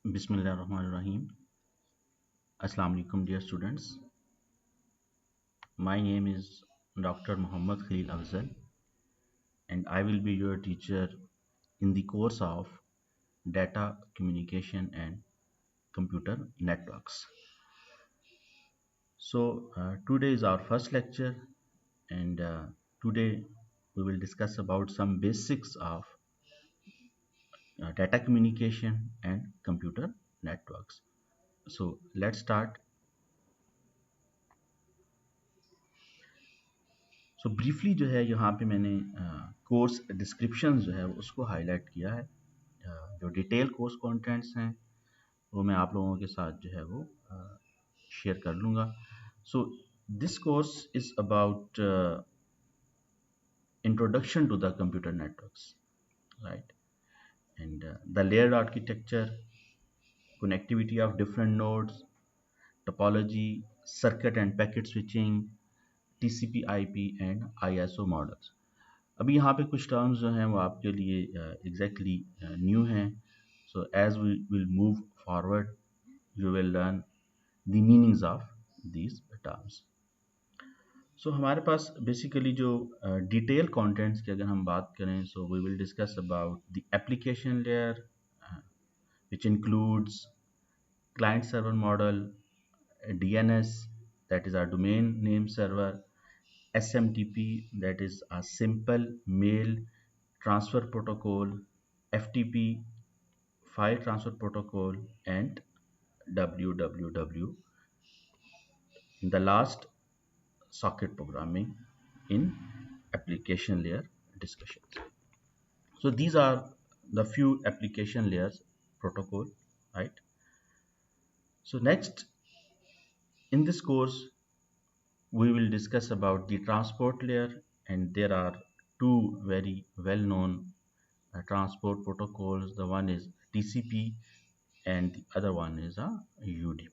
Bismillahirrahmanirrahim. Assalamu alaikum, dear students. My name is Dr. Muhammad Khalil Afzal, and I will be your teacher in the course of Data Communication and Computer Networks. Today is our first lecture, and today we will discuss about some basics of data communication and computer networks. So, let's start. So briefly जो है यहाँ पे मैंने course description जो है उसको highlight किया है। जो डिटेल कोर्स कंटेंट्स हैं वो मैं आप लोगों के साथ जो है वो शेयर कर लूँगा। So this course is about introduction to the computer networks, right, and the layered architecture, connectivity of different nodes, topology, circuit and packet switching, TCP IP and ISO models. अभी यहाँ पे कुछ टर्म्स जो हैं वो आपके लिए एग्जैक्टली न्यू हैं। So as we will move forward you will learn the meanings of these terms. So हमारे पास बेसिकली जो डिटेल कंटेंट्स की अगर हम बात करें, so we will discuss about the application layer which includes client server model, DNS, that is our domain name server, SMTP, that is a simple mail transfer protocol, FTP, file transfer protocol, and WWW, the last socket programming in application layer discussions. So these are the few application layers protocol, right? So next in this course we will discuss about the transport layer, and there are two very well known transport protocols. The one is TCP and the other one is a UDP.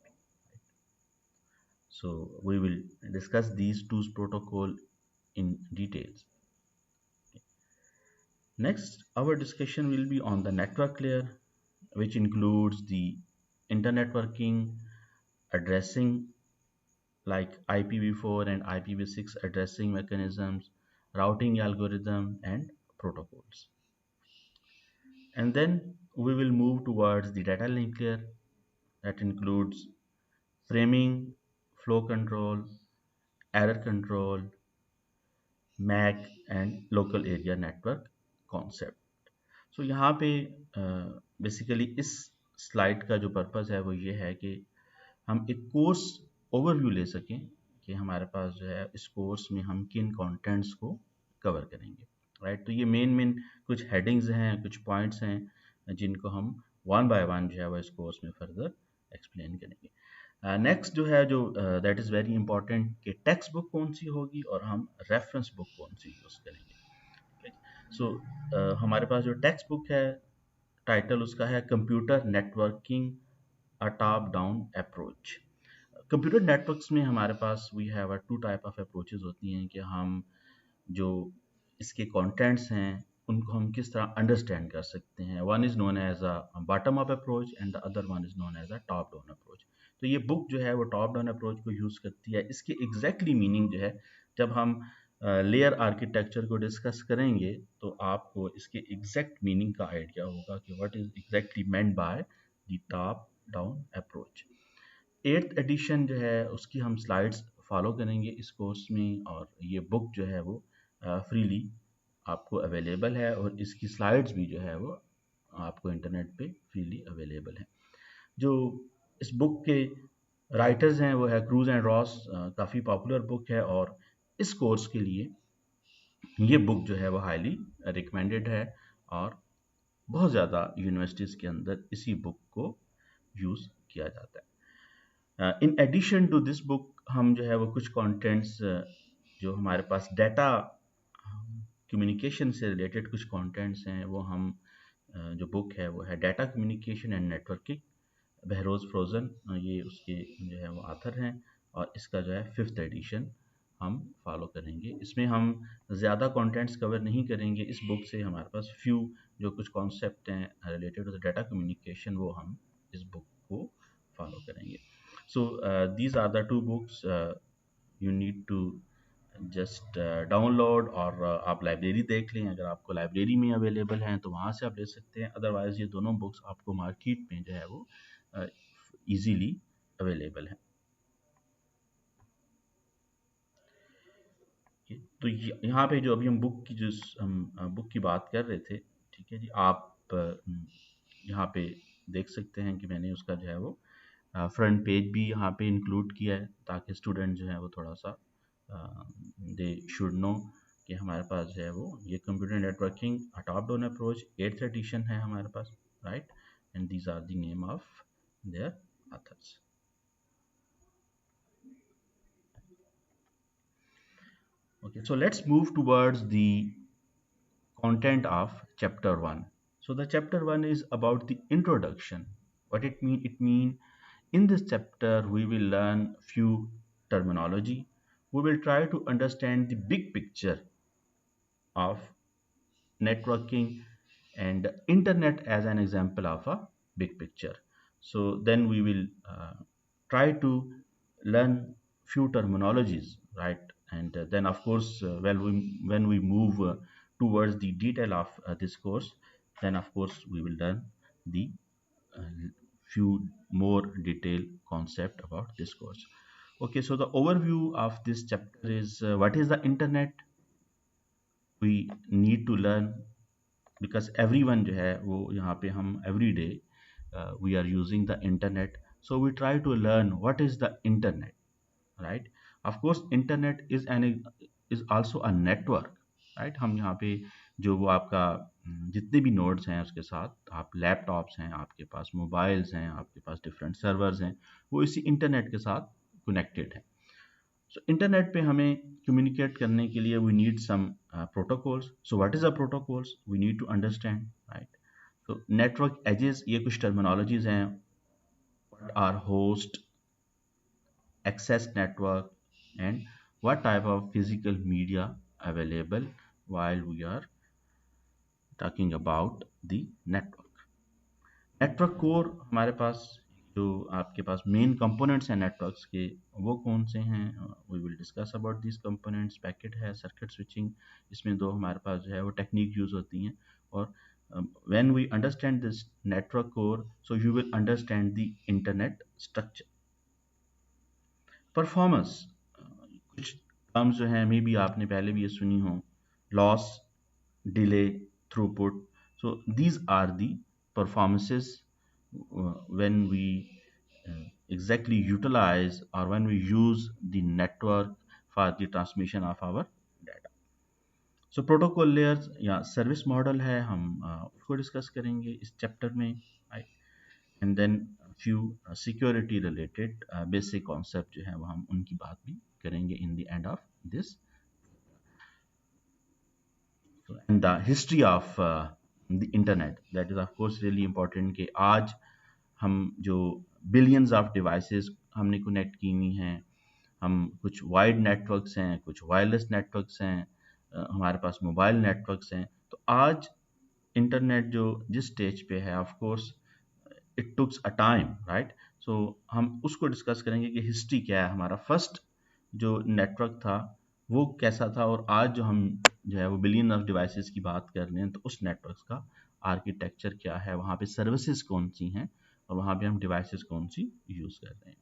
So we will discuss these two protocol in details. Next, our discussion will be on the network layer, which includes the internetworking, addressing like IPv4 and IPv6 addressing mechanisms, routing algorithm and protocols. And then we will move towards the data link layer that includes framing, flow control, error control, MAC and local area network concept. So यहाँ पे basically इस slide का जो purpose है वो ये है कि हम एक कोर्स ओवरव्यू ले सकें कि हमारे पास जो है इस कोर्स में हम किन कंटेंट्स को कवर करेंगे, राइट। तो ये मेन कुछ हेडिंग्स हैं, कुछ पॉइंट्स हैं जिनको हम वन बाय वन जो है वो इस कोर्स में फर्दर एक्सप्लेन करेंगे। नेक्स्ट जो है जो दैट इज़ वेरी इंपॉर्टेंट कि टेक्स्ट बुक कौन सी होगी और हम रेफरेंस बुक कौन सी यूज़ करेंगे। सो हमारे पास जो टेक्स्ट बुक है, टाइटल उसका है computer networking a top down approach. Computer networks में हमारे पास we have two type of approaches होती हैं कि हम जो इसके कंटेंट्स हैं उनको हम किस तरह अंडरस्टैंड कर सकते हैं। One is known as a bottom up approach and the other one is known as a top down approach. तो ये बुक जो है वो टॉप डाउन अप्रोच को यूज़ करती है। इसकी एग्जैक्टली मीनिंग जो है जब हम लेयर आर्किटेक्चर को डिस्कस करेंगे तो आपको इसके एग्जैक्ट मीनिंग का आइडिया होगा कि what is exactly meant by the top down approach. 8th edition जो है उसकी हम स्लाइड्स फॉलो करेंगे इस कोर्स में, और ये बुक जो है वो फ्रीली आपको अवेलेबल है और इसकी स्लाइड्स भी जो है वो आपको इंटरनेट पे फ्रीली अवेलेबल है। जो इस बुक के राइटर्स हैं वो है क्रूज एंड रॉस, काफ़ी पॉपुलर बुक है और इस कोर्स के लिए ये बुक जो है वो हाईली रिकमेंडेड है और बहुत ज़्यादा यूनिवर्सिटीज़ के अंदर इसी बुक को यूज़ किया जाता है। In addition to this book हम जो है वो कुछ कंटेंट्स जो हमारे पास डाटा कम्युनिकेशन से रिलेटेड कुछ कंटेंट्स हैं वो हम जो बुक है वो है data communication and networking, Behrouz Forouzan, ये उसके जो है वो आथर हैं और इसका जो है 5th एडिशन हम फॉलो करेंगे। इसमें हम ज़्यादा कंटेंट्स कवर नहीं करेंगे। इस बुक से हमारे पास फ्यू जो कुछ कॉन्सेप्ट हैं related to the data communication वो हम इस बुक को फॉलो करेंगे. So these are the two books you need to just download, और आप लाइब्रेरी देख लें, अगर आपको लाइब्रेरी में अवेलेबल हैं तो वहाँ से आप ले सकते हैं, अदरवाइज़ ये दोनों बुक्स आपको मार्केट में जो है वो ईजीली अवेलेबल हैं. तो यहाँ पे जो अभी हम बुक की जो हम बुक की बात कर रहे थे, ठीक है जी, आप यहाँ पे देख सकते हैं कि मैंने उसका जो है वो फ्रंट पेज भी यहाँ पे इंक्लूड किया है, ताकि स्टूडेंट जो है वो थोड़ा सा दे शुड नो कि हमारे पास जो है वो ये computer networking a top down approach 8th edition है हमारे पास, right, and these are the name of their authors. Okay, so let's move towards the content of chapter 1. So the chapter 1 is about the introduction. What it mean? It mean in this chapter we will learn few terminology. We will try to understand the big picture of networking and internet as an example of a big picture. So then we will try to learn few terminologies, right? And then of course when we move towards the detail of this course, then of course we will learn the uh, few more detailed concept about this course. Okay, so the overview of this chapter is what is the internet. We need to learn, because everyone जो है वो यहाँ पे हम every day we are using the internet, so we try to learn what is the internet, right? Of course internet is also a network, right? हम यहाँ पे जो वो आपका जितने भी नोड्स हैं उसके साथ आप लैपटॉप्स हैं, आपके पास मोबाइल्स हैं, आपके पास डिफरेंट सर्वर्स हैं, वो इसी इंटरनेट के साथ कनेक्टेड है. सो इंटरनेट पे हमें कम्युनिकेट करने के लिए we need some protocols. So what is a protocols we need to understand, right? So network edges, ये कुछ टर्मिनोलॉजीज हैं. What are host, access network, and what type of physical media available while we are talking about the network. Network core हमारे पास जो आपके पास main components हैं networks के, वो कौन से हैं? We will discuss about this components. Packet है, सर्किट स्विचिंग, इसमें दो हमारे पास जो है वो टेक्निक यूज होती हैं. और when we understand this network core, so you will understand the internet structure. Performance, कुछ टर्म्स जो हैं मे बी आपने पहले भी ये सुनी हो, loss, delay, throughput. So these are the performances when we exactly utilize or when we use the network for the transmission of our data. So protocol layers या service model है, हम उसको डिस्कस करेंगे इस चैप्टर में, and then few security related basic concept जो है वो हम उनकी बात भी करेंगे in the end of this. And the history of the internet, that is of course really important कि आज हम जो बिलियंस ऑफ डिवाइसेस हमने कनेक्ट की हुई हैं, हम कुछ वाइड नेटवर्क्स हैं, कुछ वायरलेस नेटवर्क्स हैं, हमारे पास मोबाइल नेटवर्क्स हैं. तो आज इंटरनेट जो जिस स्टेज पे है, of course it tooks a time, right? So हम उसको डिस्कस करेंगे कि हिस्ट्री क्या है, हमारा फर्स्ट जो नेटवर्क था वो कैसा था, और आज जो हम जो है वो बिलियन ऑफ डिवाइसेस की बात कर रहे हैं, तो उस नेटवर्क का आर्किटेक्चर क्या है, वहाँ पे सर्विसेज कौन सी हैं, और वहाँ पे हम डिवाइसेस कौन सी यूज़ कर रहे हैं.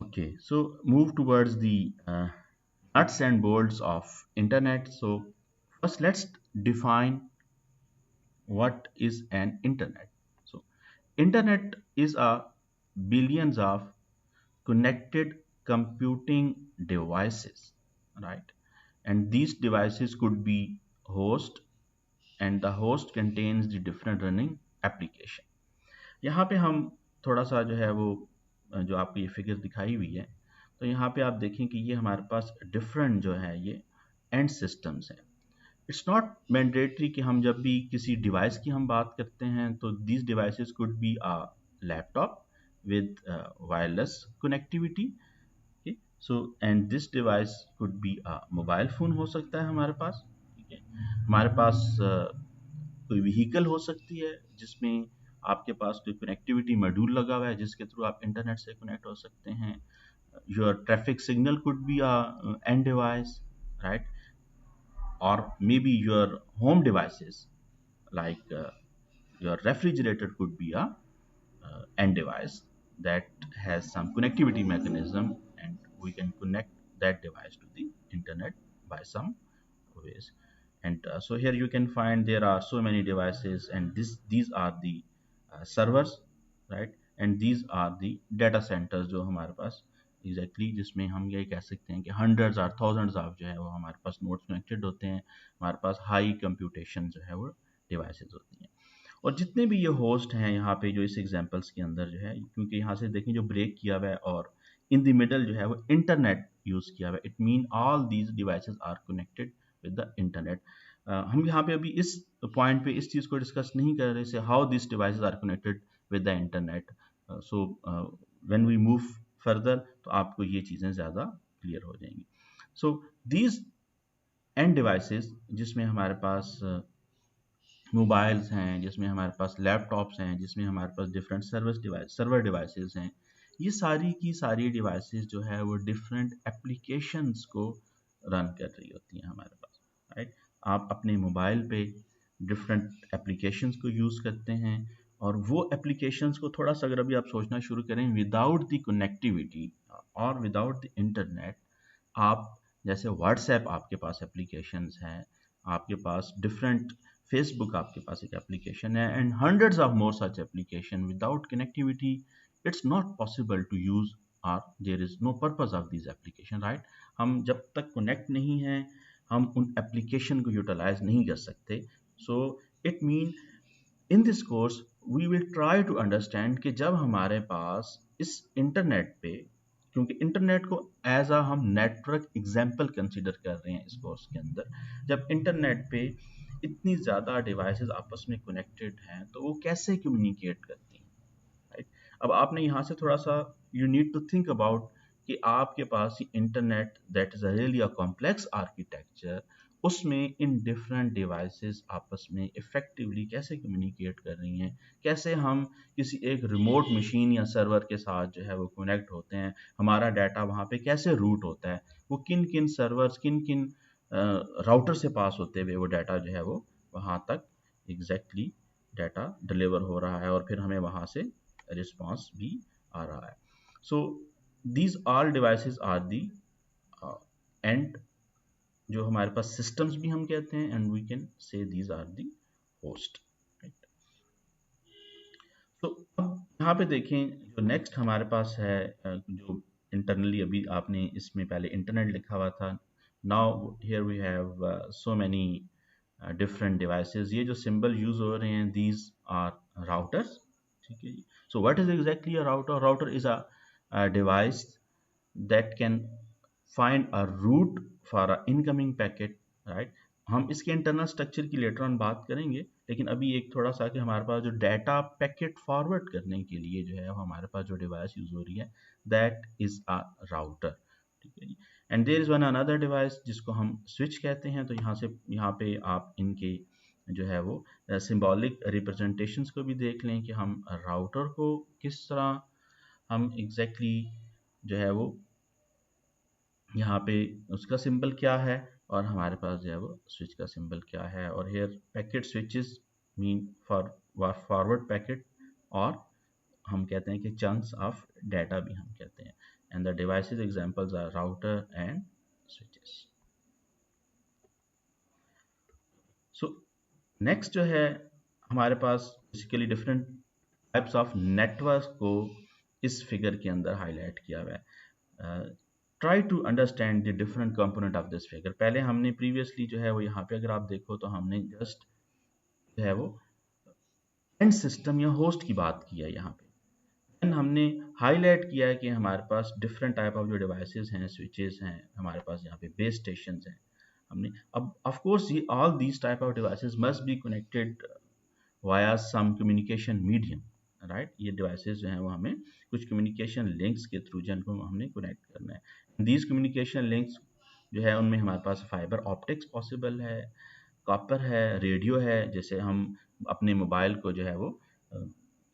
Okay, so move towards the nuts and bolts of internet. So first let's define what is an internet. So internet is a billions of connected computing devices, right? And these devices could be host, and the host contains the different running application. यहाँ पे हम थोड़ा सा जो है वो जो आपको ये फिगर दिखाई हुई है, तो यहाँ पे आप देखें कि ये हमारे पास डिफरेंट जो है ये एंड सिस्टम्स हैं. इट्स नॉट मैंडेटरी कि हम जब भी किसी डिवाइस की हम बात करते हैं तो these devices could be a laptop with wireless connectivity. Okay, so and this device could be a mobile phone हो सकता है हमारे पास, ठीक है. हमारे पास कोई व्हीकल हो सकती है जिसमें आपके पास कोई कनेक्टिविटी मॉड्यूल लगा हुआ है जिसके थ्रू आप इंटरनेट से कनेक्ट हो सकते हैं. Your traffic signal could be a end device, right? Or maybe your home devices like your refrigerator could be a end device that has some connectivity mechanism, and we can connect that device to the internet by some ways. And so here you can find there are so many devices, and these are the servers, right? And these are the data centers जो हमारे पास exactly जिसमें हम ये कह सकते हैं कि hundreds और थाउजेंड्स ऑफ जो है वो हमारे पास नोड्स कनेक्टेड होते हैं. हमारे पास हाई कंप्यूटेशन जो है वो डिवाइसेस होती हैं. और जितने भी ये होस्ट हैं यहाँ पे जो इस एग्जांपल्स के अंदर जो है, क्योंकि यहाँ से देखें जो ब्रेक किया हुआ है और इन द मिडल जो है वो इंटरनेट यूज़ किया हुआ है. It mean all these devices are connected with the internet. हम यहाँ पे अभी इस पॉइंट पे इस चीज़ को डिस्कस नहीं कर रहे से how this devices are connected with the internet. So when we move further तो आपको ये चीज़ें ज़्यादा क्लियर हो जाएंगी. सो दीज एंड डिवाइसेस जिसमें हमारे पास मोबाइल्स हैं, जिसमें हमारे पास लैपटॉप्स हैं, जिसमें हमारे पास डिफरेंट सर्वर डिवाइसेस हैं, ये सारी की सारी डिवाइसेस जो है वो डिफरेंट एप्लीकेशंस को रन कर रही होती हैं हमारे पास, राइट? आप अपने मोबाइल पे डिफरेंट एप्लीकेशंस को यूज़ करते हैं और वो एप्लीकेशंस को थोड़ा सा अगर अभी आप सोचना शुरू करें विदाउट द कनेक्टिविटी और विदाउट द इंटरनेट, आप जैसे व्हाट्सएप आपके पास एप्लीकेशंस हैं, आपके पास डिफरेंट फेसबुक आपके पास एक एप्लीकेशन है and hundreds of more such application. Without connectivity it's not possible to use और there is no purpose of this application, right? हम जब तक कनेक्ट नहीं हैं हम उन एप्लीकेशन को यूटिलाइज नहीं कर सकते. So it mean in this course we will try to understand कि जब हमारे पास इस इंटरनेट पे, क्योंकि इंटरनेट को एज अ हम नेटवर्क एग्जाम्पल कंसिडर कर रहे हैं इस कोर्स के अंदर, जब इंटरनेट पे इतनी ज़्यादा डिवाइसेस आपस में कनेक्टेड हैं तो वो कैसे कम्युनिकेट करती हैं, राइट? अब आपने यहाँ से थोड़ा सा you need to think about कि आपके पास internet that is really a complex architecture, उसमें इन डिफरेंट डिवाइसेस आपस में इफ़ेक्टिवली कैसे कम्युनिकेट कर रही हैं, कैसे हम किसी एक रिमोट मशीन या सर्वर के साथ जो है वो कनेक्ट होते हैं, हमारा डाटा वहाँ पे कैसे रूट होता है, वो किन किन सर्वर्स किन किन राउटर से पास होते हुए वो डाटा जो है वो वहाँ तक एग्जैक्टली डाटा डिलीवर हो रहा है और फिर हमें वहाँ से रिस्पांस भी आ रहा है. So these all devices are the end जो हमारे पास सिस्टम्स भी हम कहते हैं and we can say these are the host, right? तो अब यहाँ पे देखें जो नेक्स्ट हमारे पास है जो इंटरनली अभी आपने इसमें पहले इंटरनेट लिखा हुआ था, now here we have so many different devices. ये जो सिंबल यूज हो रहे हैं दीज आर राउटर्स, ठीक है जी. So what is exactly a router? Router is a device that can find a route for a incoming packet, right? हम इसके इंटरनल स्ट्रक्चर की लेटर ऑन बात करेंगे, लेकिन अभी एक थोड़ा सा कि हमारे पास जो डाटा पैकेट फॉरवर्ड करने के लिए जो है हमारे पास जो डिवाइस यूज हो रही है दैट इज अ राउटर, ठीक है जी. And there is one another device जिसको हम स्विच कहते हैं. तो यहाँ पे आप इनके जो है वो सिंबॉलिक रिप्रेजेंटेशंस को भी देख लें कि हम राउटर को किस तरह हम एग्जैक्टली जो है वो यहाँ पे उसका सिंबल क्या है और हमारे पास जो है वो स्विच का सिंबल क्या है. और here packet switches mean forward packet, और हम कहते हैं कि चंक्स ऑफ डाटा भी हम कहते हैं. And the devices examples are router and switches. So next जो है हमारे पास basically different types of network को इस फिगर के अंदर हाईलाइट किया हुआ है. Try to understand the different component of this figure. पहले हमने प्रीवियसली जो है वो यहाँ पे अगर आप देखो तो हमने जस्ट जो है वो एंड सिस्टम या होस्ट की बात की है यहाँ पे. देन हमने हाईलाइट किया है कि हमारे पास डिफरेंट टाइप ऑफ जो डिवाइसेस हैं, स्विचेस हैं, हमारे पास यहाँ पे बेस स्टेशन हैं. हमने अब ऑफ कोर्स ये all these type of devices must be connected via some communication medium, right? ये डिवाइसेस जो हैं वो हमें कुछ कम्युनिकेशन लिंक्स के थ्रू जिनको हमने कनेक्ट करना है. दीज कम्युनिकेशन लिंक्स जो है उनमें हमारे पास फाइबर ऑप्टिक्स पॉसिबल है, कॉपर है, रेडियो है, जैसे हम अपने मोबाइल को जो है वो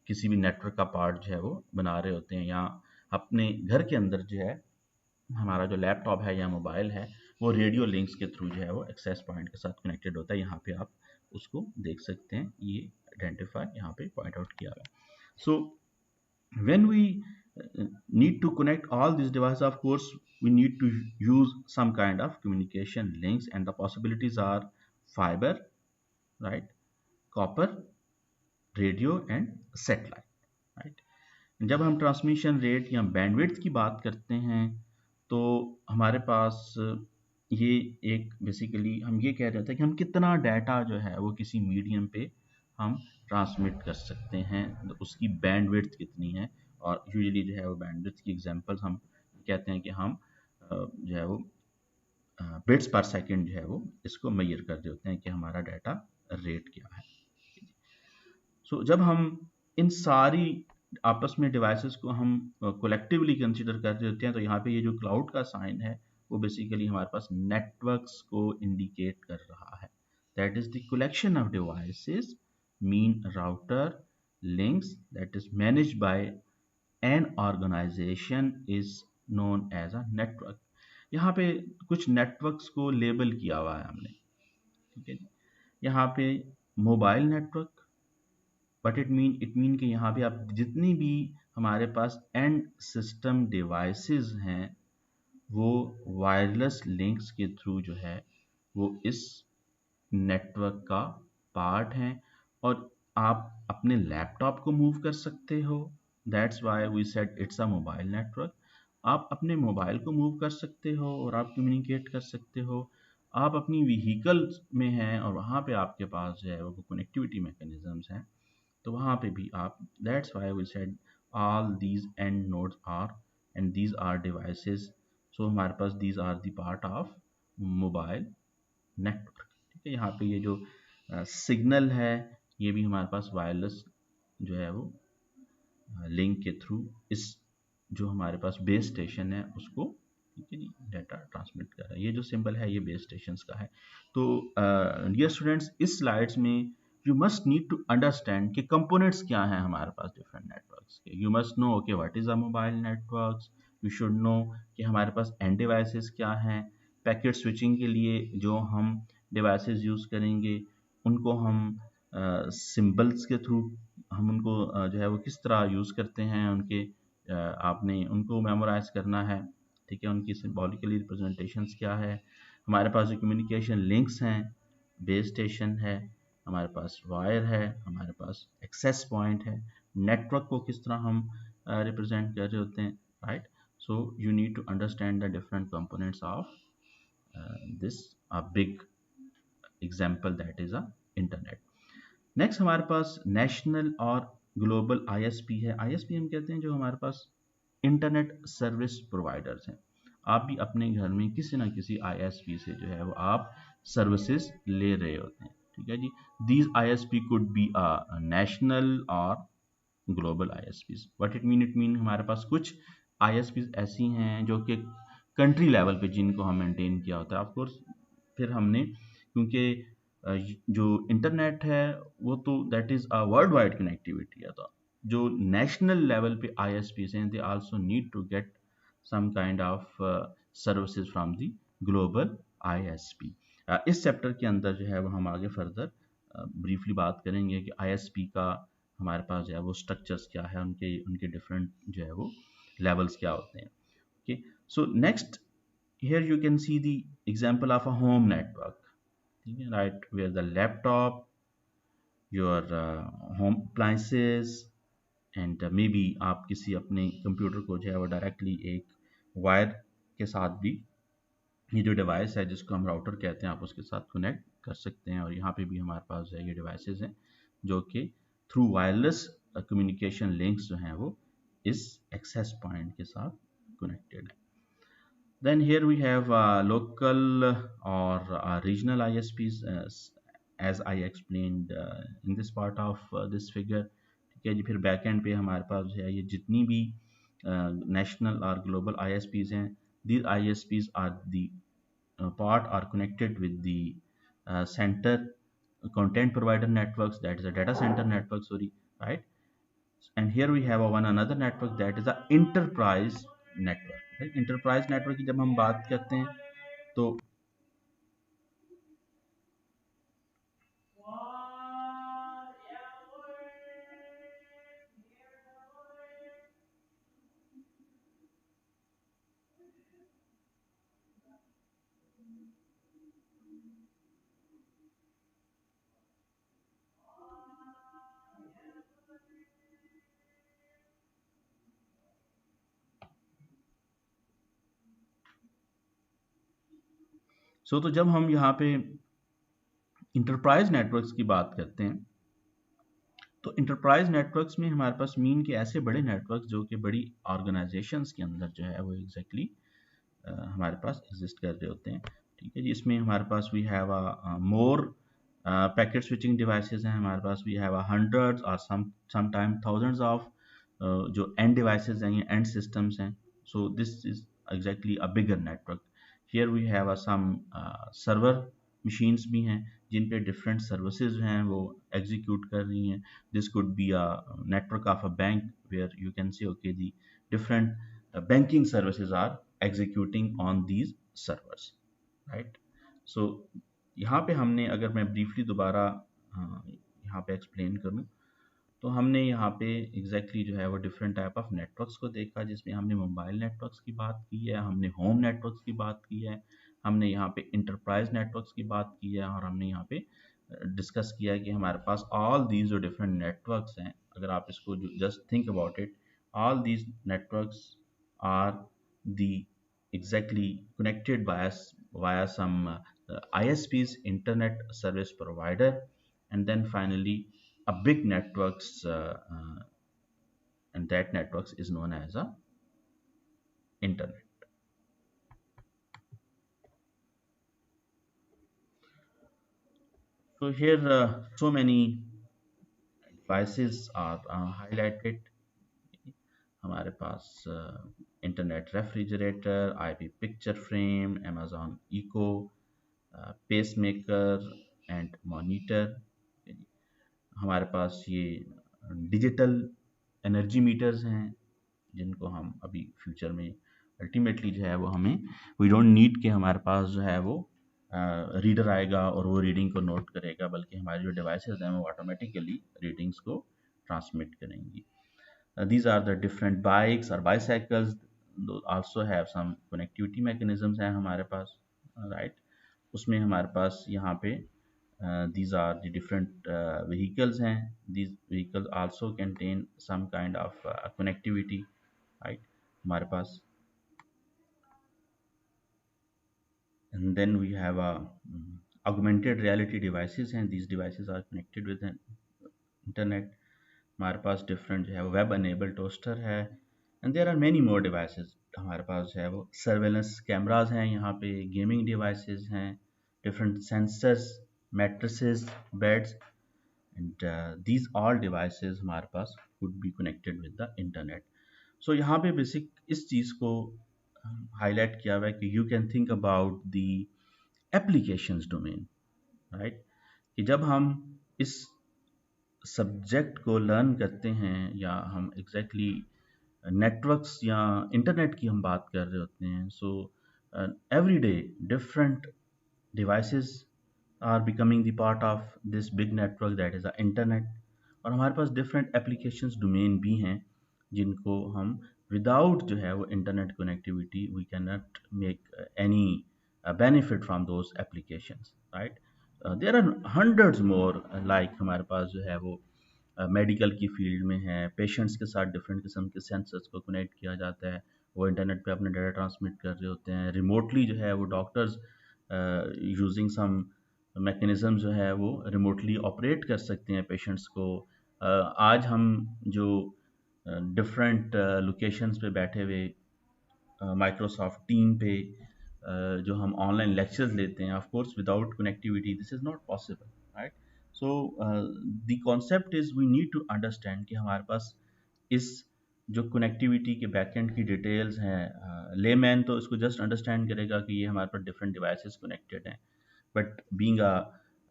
किसी भी नेटवर्क का पार्ट जो है वो बना रहे होते हैं, या अपने घर के अंदर जो है हमारा जो लैपटॉप है या मोबाइल है वो रेडियो लिंक्स के थ्रू जो है वो एक्सेस पॉइंट के साथ कनेक्टेड होता है। यहाँ पे आप उसको देख सकते हैं, ये आइडेंटिफाई यहाँ पे पॉइंट आउट किया हुआ है। सो when we need to connect all these devices, of course we need to use some kind of communication links, and the possibilities are fiber, right, copper, radio and satellite, right। जब हम transmission rate या bandwidth की बात करते हैं तो हमारे पास ये एक बेसिकली हम ये कह रहे थे कि हम कितना डाटा जो है वो किसी मीडियम पे हम ट्रांसमिट कर सकते हैं, तो उसकी बैंडविड्थ कितनी है। और यूजुअली जो है वो बैंडविड्थ की एग्जांपल्स हम कहते हैं कि हम जो है वो बिट्स पर सेकंड जो है वो इसको मेजर कर रहे होते हैं कि हमारा डाटा रेट क्या है। सो जब हम इन सारी आपस में डिवाइसेस को हम कोलेक्टिवली कंसीडर कर रहे होते हैं तो यहाँ पे ये जो क्लाउड का साइन है वो बेसिकली हमारे पास नेटवर्क्स को इंडिकेट कर रहा है। That is the collection of devices mean router links that is managed by an organization is known as a network. यहाँ पे कुछ नेटवर्क्स को लेबल किया हुआ है हमने, ठीक है। यहाँ पे mobile network, but it mean कि यहाँ पे आप जितनी भी हमारे पास एंड सिस्टम डिवाइसेस हैं वो वायरलेस लिंक्स के थ्रू जो है वो इस नेटवर्क का पार्ट हैं, और आप अपने लैपटॉप को मूव कर सकते हो, that's why we said it's a mobile network. आप अपने मोबाइल को मूव कर सकते हो और आप कम्युनिकेट कर सकते हो। आप अपनी व्हीकल में हैं और वहाँ पे आपके पास जो है वो कनेक्टिविटी मैकेनिज्म्स हैं, तो वहाँ पे भी आप, that's why we said all these end nodes are end these are devices. So हमारे पास these are the part of mobile network, ठीक है। यहाँ पे ये जो सिग्नल है ये भी हमारे पास वायरलेस जो है वो लिंक के थ्रू इस जो हमारे पास बेस स्टेशन है उसको, ठीक है जी, डाटा ट्रांसमिट कर रहा है। ये जो सिंबल है ये बेस स्टेशन का है। तो डियर स्टूडेंट्स, इस स्लाइड्स में you must need to understand कि कंपोनेंट्स क्या हैं हमारे पास डिफरेंट नेटवर्क्स के। You must know okay what is a mobile networks, you should know कि हमारे पास एंड डिवाइसेस क्या हैं। पैकेट स्विचिंग के लिए जो हम डिवाइसेस यूज़ करेंगे उनको हम सिंबल्स के थ्रू हम उनको जो है वो किस तरह यूज़ करते हैं, उनके आपने उनको मेमोराइज करना है, ठीक है। उनकी सिंबॉलिकली रिप्रेजेंटेशंस क्या है। हमारे पास जो कम्युनिकेशन लिंक्स हैं, बेस स्टेशन है, हमारे पास वायर है, हमारे पास एक्सेस पॉइंट है, नेटवर्क को किस तरह हम रिप्रेजेंट कर रहे होते हैं, right. So you need to understand the different components of this a big example that is a internet. Next हमारे पास नेशनल और ग्लोबल आईएसपी है। आईएसपी हम कहते हैं जो हमारे पास इंटरनेट सर्विस प्रोवाइडर्स हैं। आप भी अपने घर में किसी ना किसी आईएसपी से जो है वो आप सर्विसेज ले रहे होते हैं, ठीक है जी। These ISP could be a national और global ISPs. What it mean हमारे पास कुछ आईएसपीज ऐसी हैं जो कि कंट्री लेवल पे जिनको हम मेंटेन किया होता है। ऑफ कोर्स फिर हमने, क्योंकि जो इंटरनेट है वो तो that is a world wide connectivity है, तो जो नेशनल लेवल पे आईएसपीज हैं they also need to get some kind of services from the global ISP. इस चैप्टर के अंदर जो है वो हम आगे फर्दर ब्रीफली बात करेंगे कि आईएसपी का हमारे पास जो है वो स्ट्रक्चर्स क्या है, उनके उनके डिफरेंट जो है वो लेवल्स क्या होते हैं। Okay, so next here you can see the example of a home network, right, where the laptop, your home appliances and maybe आप किसी अपने कंप्यूटर को जो है वो डायरेक्टली एक वायर के साथ भी ये जो डिवाइस है जिसको हम राउटर कहते हैं आप उसके साथ कनेक्ट कर सकते हैं। और यहाँ पे भी हमारे पास जो है ये डिवाइसेस हैं जो कि थ्रू वायरलेस कम्युनिकेशन लिंक्स जो हैं वो इस एक्सेस पॉइंट के साथ कनेक्टेड है। Then here we have local or regional ISPs, as I explained in this part of this figure, ठीक है जी। फिर बैक एंड पे हमारे पास जो है ये जितनी भी नेशनल और ग्लोबल ISPs हैं, these ISPs are the part are connected with the center content provider networks, that is a data center network, sorry, right, And here we have a one another network, that is a enterprise network, right? Enterprise network की जब हम बात करते हैं तो तो जब हम यहाँ पे इंटरप्राइज नेटवर्क्स की बात करते हैं तो इंटरप्राइज नेटवर्क्स में हमारे पास मीन के ऐसे बड़े नेटवर्क जो कि बड़ी ऑर्गेनाइजेशंस के अंदर जो है वो एग्जैक्टली हमारे पास एग्जिस्ट कर रहे होते हैं। ठीक है जी, इसमें हमारे पास we have a more packet switching devices हैं हमारे पास, वी हैव हंड्रेड्स और सम टाइम थाउजेंड्स ऑफ जो एंड डिवाइसेस हैं, ये एंड सिस्टम्स हैं। So this is exactly a bigger network. Here we have some server machines भी हैं जिन पे डिफरेंट सर्विसेज हैं वो एग्जीक्यूट कर रही हैं। This could be a network of a bank where you can say okay the different banking services are executing on these servers, right? So यहाँ पे हमने, अगर मैं briefly दोबारा यहाँ पे explain करूँ तो हमने यहाँ पे एग्जैक्टली जो है वो डिफरेंट टाइप ऑफ नेटवर्क्स को देखा, जिसमें हमने मोबाइल नेटवर्क्स की बात की है, हमने होम नेटवर्क्स की बात की है, हमने यहाँ पे इंटरप्राइज नेटवर्क्स की बात की है, और हमने यहाँ पे डिस्कस किया है कि हमारे पास ऑल दीज जो डिफरेंट नेटवर्क्स हैं, अगर आप इसको just think about it, all these networks are the exactly connected via some ISPs, internet service provider, and then finally a big networks, and that networks is known as a internet. So here so many devices are highlighted. हमारे पास internet refrigerator, IP picture frame, Amazon Echo, pacemaker and monitor. हमारे पास ये digital energy metres हैं जिनको हम अभी future में अल्टीमेटली जो है वो हमें, वी डोंट नीड कि हमारे पास जो है वो रीडर आएगा और वो रीडिंग को नोट करेगा, बल्कि हमारे जो डिवाइसेस हैं वो ऑटोमेटिकली रीडिंग्स को ट्रांसमिट करेंगी। These are the different bikes or bicycles, those also have some connectivity mechanisms हैं हमारे पास, right? उसमें हमारे पास यहाँ पे these are the different vehicles हैं, these vehicles also contain some kind of connectivity, right? हमारे पास, and then we have a augmented reality devices हैं, these devices are connected with an internet। हमारे पास डिफरेंट जो है वो वेब अनेबल टोस्टर है, and there are many more devices. हमारे पास जो है वो सर्वेलेंस कैमराज हैं, यहाँ पे गेमिंग डिवाइसेस हैं, different sensors, mattresses, beds, and these all devices हमारे पास could be connected with the internet. So यहाँ पे बेसिक इस चीज़ को हाईलाइट किया हुआ है कि you can think about the applications domain, right? कि जब हम इस सब्जेक्ट को लर्न करते हैं या हम एग्जैक्टली नेटवर्क्स या इंटरनेट की हम बात कर रहे होते हैं, so every day different devices are becoming the part of this big network that is the internet. और हमारे पास डिफरेंट एप्लीकेशंस डोमेन भी हैं जिनको हम विदाउट जो है वो internet connectivity we can not make any benefit from those applications, right? There are hundreds more, like हमारे पास जो है वो मेडिकल की फील्ड में है, पेशेंट्स के साथ डिफरेंट किस्म के सेंसर्स को कनेक्ट किया जाता है, वो इंटरनेट पे अपने डाटा ट्रांसमिट कर रहे होते हैं रिमोटली, जो है वो डॉक्टर्स यूजिंग सम मैकेनिज्म जो है वो रिमोटली ऑपरेट कर सकते हैं पेशेंट्स को। आज हम जो डिफरेंट लोकेशंस पे बैठे हुए माइक्रोसॉफ्ट टीम पे जो हम ऑनलाइन लेक्चर्स लेते हैं, of course without connectivity this is not possible, right? So the concept is we need to understand कि हमारे पास इस जो कनेक्टिविटी के बैकएंड की डिटेल्स हैं, लेमैन तो इसको जस्ट अंडरस्टैंड करेगा कि ये हमारे पास डिफरेंट डिवाइसेस कनेक्टेड हैं, but being a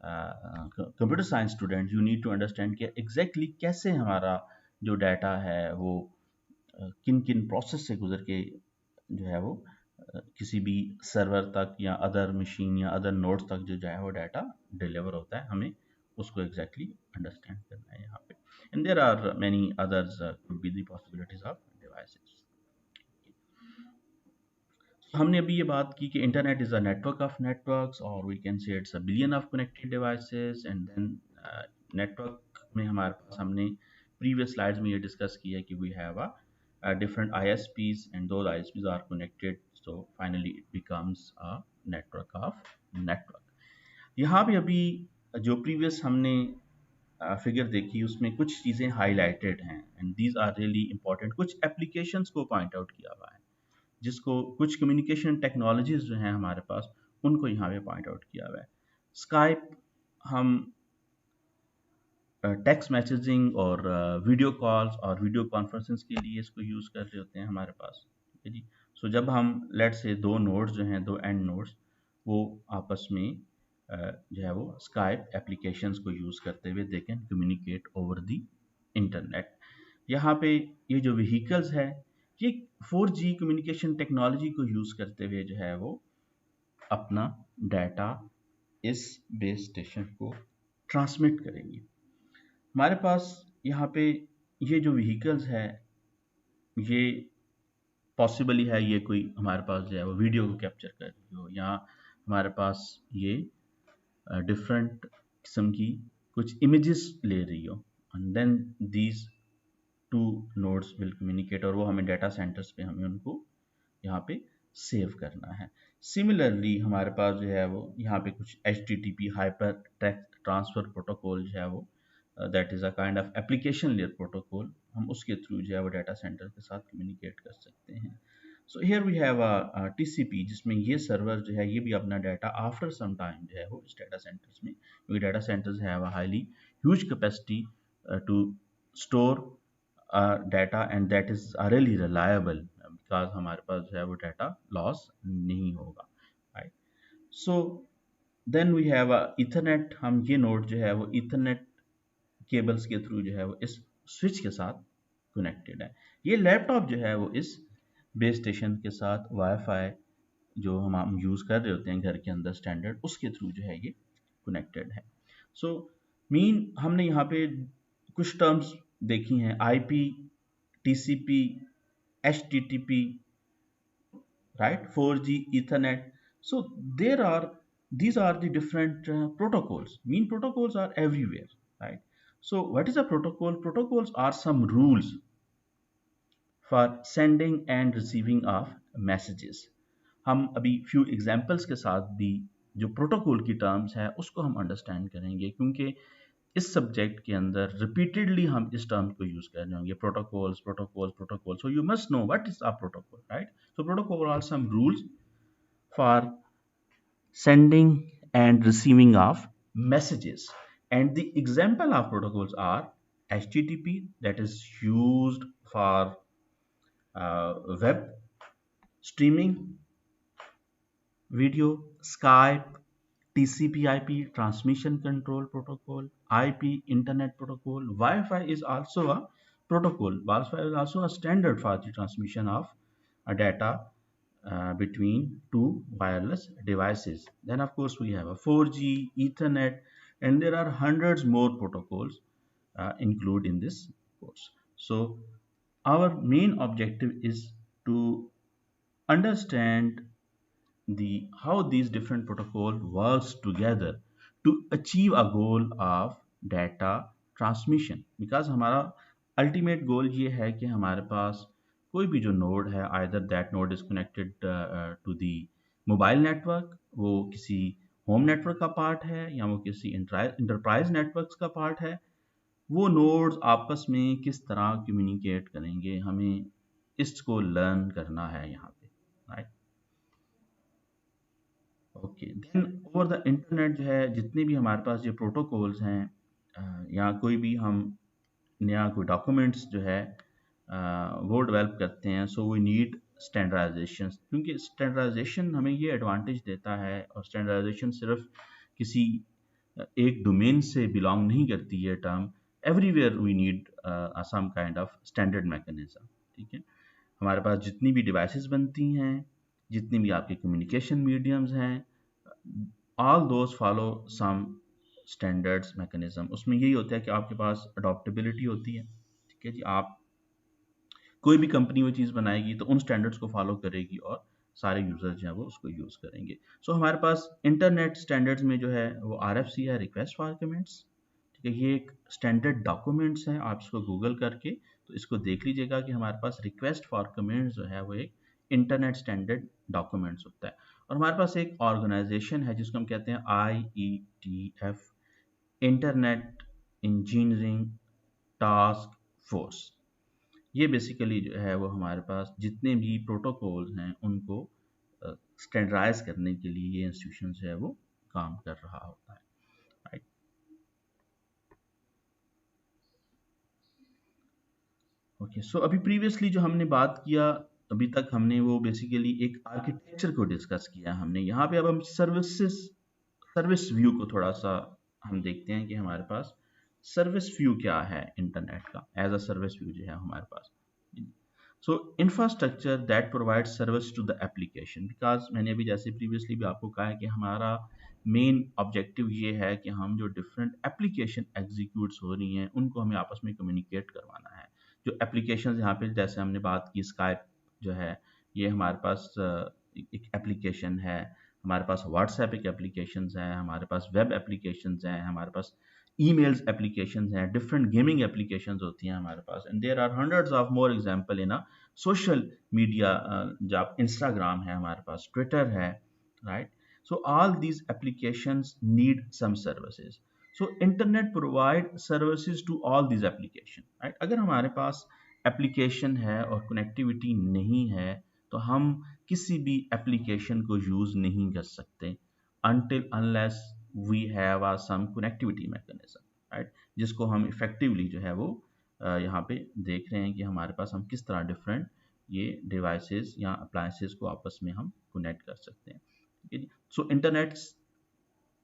computer science student you need to understand कि एग्जैक्टली कैसे हमारा जो डाटा है वो किन किन प्रोसेस से गुजर के जो है वो किसी भी सर्वर तक या अदर मशीन या अदर नोड्स तक जो है वो डाटा डिलीवर होता है, हमें उसको एग्जैक्टली अंडरस्टैंड करना है यहाँ पे। And there are many others could be the possibilities of devices. हमने अभी ये बात की कि internet is a network of networks, और we can say it's a billion of connected devices. And then network में हमारे पास, हमने प्रीवियस स्लाइड्स में ये डिस्कस किया कि we have a different ISPs, and those ISPs are connected, so finally it becomes a network of network। यहाँ पे अभी जो प्रीवियस हमने फिगर देखी उसमें कुछ चीज़ें हाईलाइटेड हैं, and these are really important. कुछ एप्लीकेशंस को पॉइंट आउट किया हुआ है, जिसको कुछ कम्युनिकेशन टेक्नोलॉजीज जो हैं हमारे पास, उनको यहाँ पे पॉइंट आउट किया हुआ है। स्काइप हम टेक्स्ट मैसेजिंग और वीडियो कॉल्स और वीडियो कॉन्फ्रेंसेंस के लिए इसको यूज़ कर रहे होते हैं हमारे पास, ठीक है जी। सो जब हम लेट से दो नोड्स जो हैं, दो एंड नोड्स, वो आपस में जो है वो स्काइप एप्लीकेशंस को यूज़ करते हुए they can communicate over the internet. यहाँ पे ये जो व्हीकल्स है, ये 4G कम्युनिकेशन टेक्नोलॉजी को यूज़ करते हुए जो है वो अपना डाटा इस बेस स्टेशन को ट्रांसमिट करेंगे। हमारे पास यहाँ पे ये जो व्हीकल्स है, ये पॉसिबली है ये कोई हमारे पास जो है वो वीडियो को कैप्चर कर रही हो, या हमारे पास ये डिफरेंट किस्म की कुछ इमेजेस ले रही हो, and then these two nodes will communicate, और वो हमें डाटा सेंटर्स पे हमें उनको यहाँ पे सेव करना है। सिमिलरली हमारे पास जो है वो यहाँ पे कुछ HTTP hyper text transfer protocol जो है वो that is a kind of application layer protocol, हम उसके थ्रू जो है वो डाटा सेंटर के साथ कम्युनिकेट कर सकते हैं। So here we have a TCP, जिसमें ये सर्वर जो है ये भी अपना डाटा आफ्टर सम टाइम जो है वो इस डाटा सेंटर्स में, क्योंकि data centers have a highly huge capacity to store data, and that is really reliable, because हमारे पास जो है वो डाटा लॉस नहीं होगा, right. So then we have ethernet, हम ये नोड जो है वो इथरनेट केबल्स के थ्रू जो है वो इस स्विच के साथ कनेक्टेड है। ये लैपटॉप जो है वो इस बेस स्टेशन के साथ वाईफाई जो हम यूज़ कर रहे होते हैं घर के अंदर स्टैंडर्ड, उसके थ्रू जो है ये कनेक्टेड है। सो मीन हमने यहाँ पे कुछ टर्म्स देखी हैं, IP, TCP, HTTP, right, 4G, Ethernet. So these are the different protocols. Mean protocols are everywhere, right? So what is a protocol? Protocols are some rules for sending and receiving of messages। हम अभी few examples के साथ भी जो protocol की terms है उसको हम अंडरस्टैंड करेंगे, क्योंकि इस सब्जेक्ट के अंदर रिपीटेडली हम इस टर्म को यूज कर रहे होंगे, protocols protocols protocol. So you must know what is a protocol, right. So protocol are some rules for sending and receiving of messages, and the example of protocols are HTTP, that is used for web streaming video, Skype, TCP/IP transmission control protocol, IP internet protocol. Wi-Fi is also a protocol. Wi-Fi is also a standard for the transmission of data between two wireless devices. Then of course we have a 4G, Ethernet, and there are hundreds more protocols included in this course. So our main objective is to understand how these different protocol works together to achieve a goal of data transmission, because हमारा ultimate goal ये है कि हमारे पास कोई भी जो node है, either that node is connected to the mobile network, वो किसी होम नेटवर्क का पार्ट है, या वो किसी इंटरप्राइज नेटवर्क्स का पार्ट है, वो नोड्स आपस में किस तरह कम्युनिकेट करेंगे, हमें इसको लर्न करना है यहाँ पे, right. Okay, then over the internet जो है जितने भी हमारे पास ये प्रोटोकॉल्स हैं, या कोई भी हम नया कोई डॉक्यूमेंट्स जो है वो डेवलप करते हैं, सो वी नीड स्टैंडर्डाइजेशन, क्योंकि स्टैंडर्डाइजेशन हमें ये एडवांटेज देता है, और स्टैंडर्डाइजेशन सिर्फ किसी एक डोमेन से बिलोंग नहीं करती है term, everywhere we need some kind of standard mechanism, ठीक है। हमारे पास जितनी भी डिवाइसेस बनती हैं, जितनी भी आपके कम्युनिकेशन मीडियम्स हैं, all those follow some standards mechanism. उसमें यही होता है कि आपके पास अडॉप्टेबिलिटी होती है, ठीक है जी। आप कोई भी कंपनी वो चीज़ बनाएगी तो उन स्टैंडर्ड्स को फॉलो करेगी और सारे यूजर जो है वो उसको यूज़ करेंगे। सो हमारे पास इंटरनेट स्टैंडर्ड्स में जो है वो RFC है, रिक्वेस्ट फॉर कमेंट्स, ठीक है। ये एक स्टैंडर्ड डॉक्यूमेंट्स है, आप इसको गूगल करके तो इसको देख लीजिएगा कि हमारे पास रिक्वेस्ट फॉर कमेंट्स जो है वो एक इंटरनेट स्टैंडर्ड डॉक्यूमेंट्स होता है। और हमारे पास एक ऑर्गेनाइजेशन है जिसको हम कहते हैं IETF, internet engineering task force. ये बेसिकली जो है वो हमारे पास जितने भी प्रोटोकॉल्स हैं उनको स्टैंडर्डाइज करने के लिए ये इंस्टीट्यूशन जो है वो काम कर रहा होता है, राइट। ओके, सो अभी प्रीवियसली जो हमने बात किया, अभी तक हमने वो बेसिकली एक आर्किटेक्चर को डिस्कस किया हमने। यहाँ पे अब हम सर्विस व्यू को थोड़ा सा हम देखते हैं कि हमारे पास सर्विस व्यू क्या है इंटरनेट का, एज अ सर्विस व्यू जो है हमारे पास। So infrastructure that provide service to the application, because मैंने अभी जैसे प्रीवियसली भी आपको कहा है कि हमारा मेन ऑब्जेक्टिव ये है कि हम जो डिफरेंट एप्लीकेशन एग्जीक्यूट्स हो रही हैं उनको हमें आपस में कम्युनिकेट करवाना है। जो एप्लीकेशन यहाँ पे जैसे हमने बात की स्काइप जो है, ये हमारे पास एक एप्लीकेशन है। हमारे पास व्हाट्सएप एक एप्लीकेशन है, हमारे पास वेब एप्लीकेशन हैं, हमारे पास ईमेल्स एप्लीकेशंस हैं, डिफरेंट गेमिंग एप्लीकेशंस होती हैं हमारे पास, and there are hundreds of more example in a social media. जब इंस्टाग्राम है, हमारे पास ट्विटर है, right. So all these applications need some services. So internet provide services to all these application, right. अगर हमारे पास एप्लीकेशन है और connectivity नहीं है तो हम किसी भी एप्लीकेशन को यूज़ नहीं कर सकते until unless we have some connectivity mechanism, right, जिसको हम इफेक्टिवली जो है वो यहाँ पे देख रहे हैं कि हमारे पास हम किस तरह डिफरेंट ये डिवाइसेस या अप्लायंसेस को आपस में हम कनेक्ट कर सकते हैं, ठीक है जी। So internet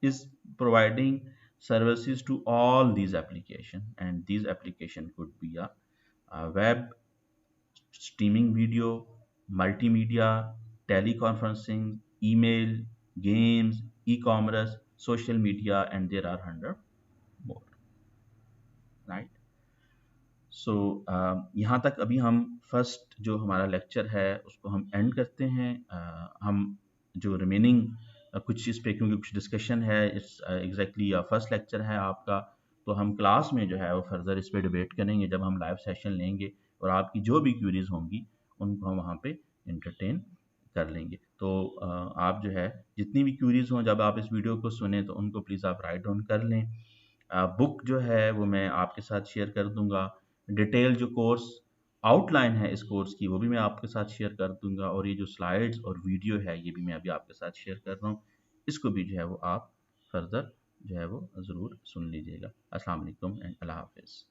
is providing services to all these applications, and these application could be a web, streaming video, multimedia, teleconferencing, email, games, e-commerce, social media, and there are 100 more, right? सो यहाँ तक अभी हम फर्स्ट जो हमारा lecture है उसको हम and करते हैं। हम जो रिमेनिंग कुछ इस पे, क्योंकि कुछ डिस्कशन है, इस एग्जैक्टली फर्स्ट लेक्चर है आपका, तो हम क्लास में जो है वो फर्दर इस पे डिबेट करेंगे जब हम लाइव सेशन लेंगे, और आपकी जो भी क्यूरीज होंगी उनको हम वहाँ पे इंटरटेन कर लेंगे। तो आप जो है जितनी भी क्यूरीज हों जब आप इस वीडियो को सुने तो उनको प्लीज़ आप राइट डाउन कर लें। बुक जो है वो मैं आपके साथ शेयर कर दूंगा, डिटेल जो कोर्स आउटलाइन है इस कोर्स की वो भी मैं आपके साथ शेयर कर दूंगा, और ये जो स्लाइड्स और वीडियो है ये भी मैं अभी आपके साथ शेयर कर रहा हूँ, इसको भी जो है वो आप फर्दर जो है वो ज़रूर सुन लीजिएगा। अस्सलाम वालेकुम एंड अल्लाह हाफिज़।